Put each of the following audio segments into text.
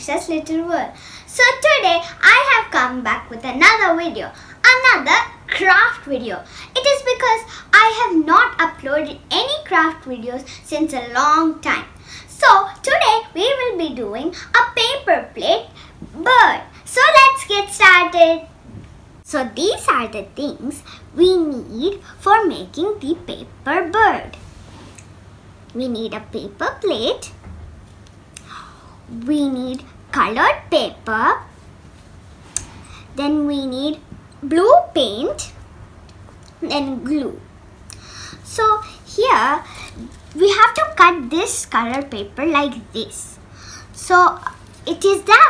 precious little world. So today I have come back with another video, another craft video. It is because I have not uploaded any craft videos since a long time. So today we will be doing a paper plate bird. So let's get started. So these are the things we need for making the paper bird. We need a paper plate. We need colored paper. Then we need blue paint and glue. So here we have to cut this colored paper like this. So it is the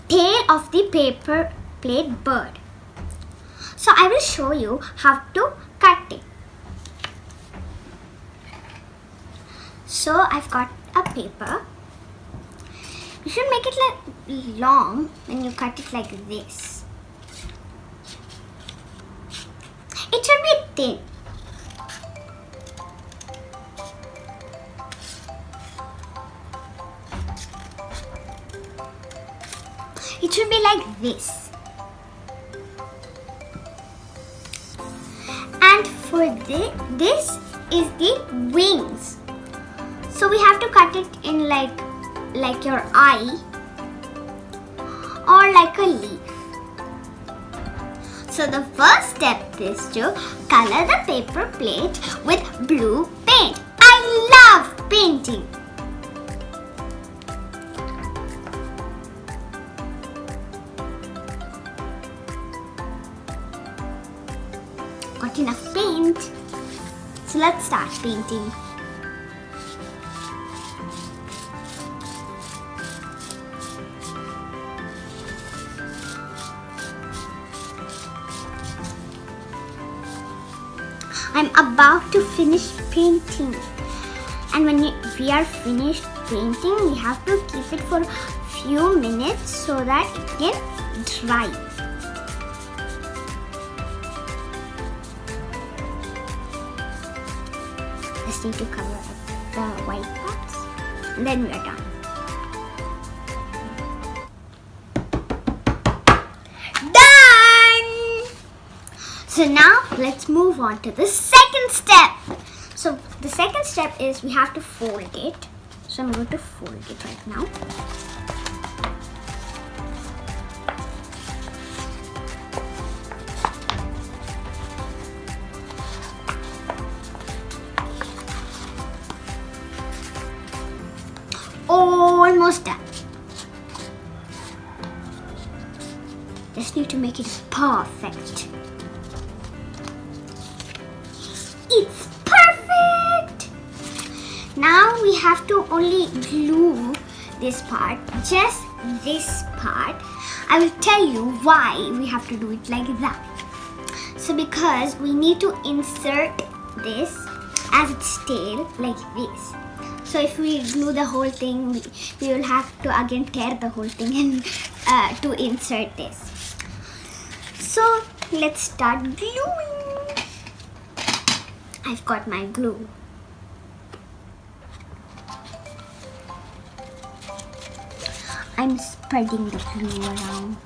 tail of the paper plate bird. So I will show you how to cut it. So I've got a paper. You should make it like long when you cut it like this. It should be thin. It should be like this. And for this is the wings. So we have to cut it in like your eye or like a leaf. So the first step is to color the paper plate with blue paint. I love painting. Got enough paint. So let's start painting. I'm about to finish painting, and when we are finished painting, we have to keep it for a few minutes so that it can dry. Just need to cover up the white parts, and then we are done. So now let's move on to the second step. So the second step is we have to fold it. So I'm going to fold it right now. Almost done. Just need to make it perfect. It's perfect! Now we have to only glue this part, just this part. I will tell you why we have to do it like that. So because we need to insert this as its tail like this. So if we glue the whole thing, we will have to again tear the whole thing and to insert this. So let's start gluing. I've got my glue. I'm spreading the glue around.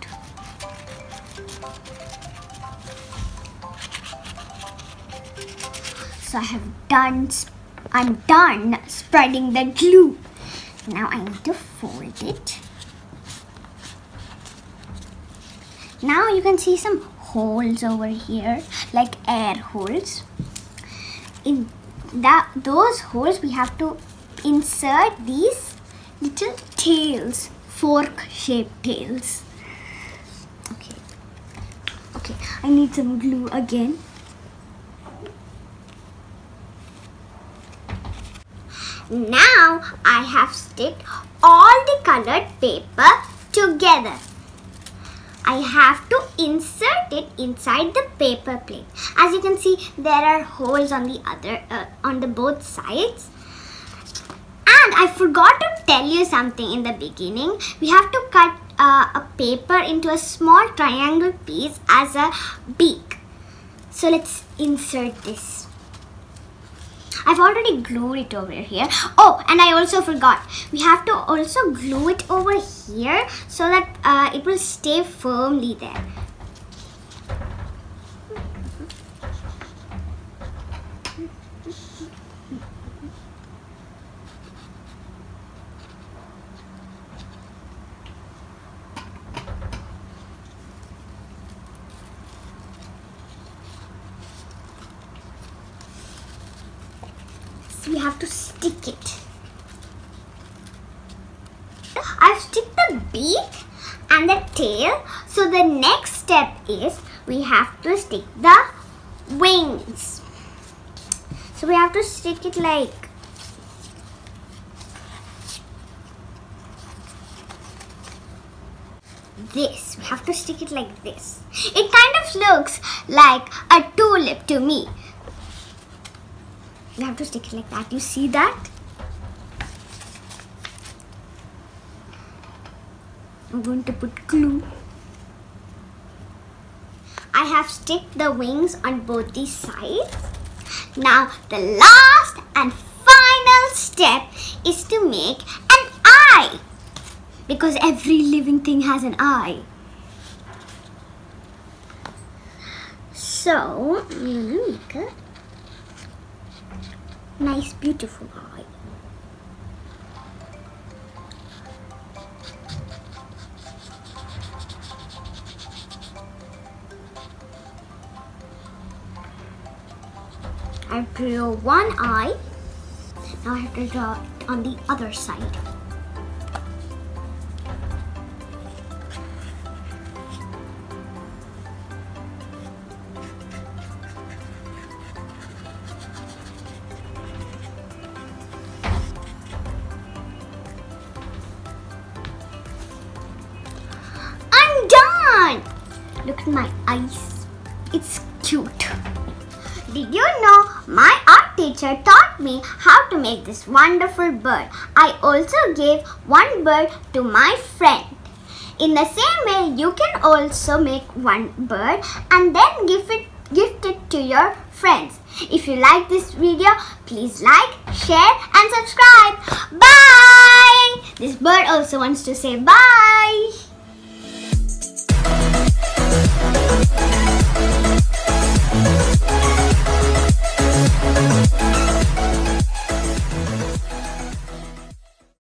So I'm done spreading the glue. Now I need to fold it. Now you can see some holes over here, like air holes. In those holes we have to insert these little tails, fork-shaped tails. Okay, I need some glue again. Now I have sticked all the colored paper together. I have to insert it inside the paper plate. As you can see, there are holes on the both sides. And I forgot to tell you something in the beginning. We have to cut a paper into a small triangle piece as a beak. So let's insert this. I've already glued it over here. Oh, and I also forgot. We have to also glue it over here so that it will stay firmly there. We have to stick it. I've sticked the beak and the tail. So the next step is we have to stick the wings. So we have to stick it like this. We have to stick it like this. It kind of looks like a tulip to me. We have to stick it like that. You see that? I'm going to put glue. I have sticked the wings on both these sides. Now the last and final step is to make an eye. Because every living thing has an eye. So, I'm going to make a nice, beautiful eye. I drew one eye. Now I have to draw it on the other side. Look at my eyes. It's cute. Did you know my art teacher taught me how to make this wonderful bird? I also gave one bird to my friend. In the same way, you can also make one bird and then gift it to your friends. If you like this video, please like, share and subscribe. Bye! This bird also wants to say bye.